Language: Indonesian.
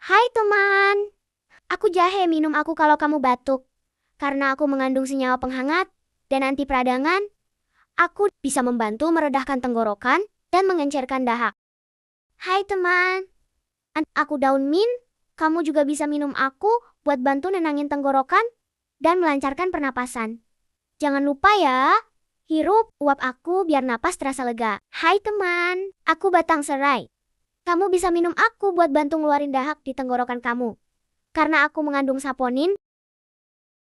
Hai teman, aku jahe minum aku kalau kamu batuk. Karena aku mengandung senyawa penghangat dan anti peradangan, aku bisa membantu meredahkan tenggorokan dan mengencerkan dahak. Hai teman, aku daun mint. Kamu juga bisa minum aku buat bantu nenangin tenggorokan dan melancarkan pernapasan. Jangan lupa ya, hirup uap aku biar napas terasa lega. Hai teman, aku batang serai. Kamu bisa minum aku buat bantu ngeluarin dahak di tenggorokan kamu. Karena aku mengandung saponin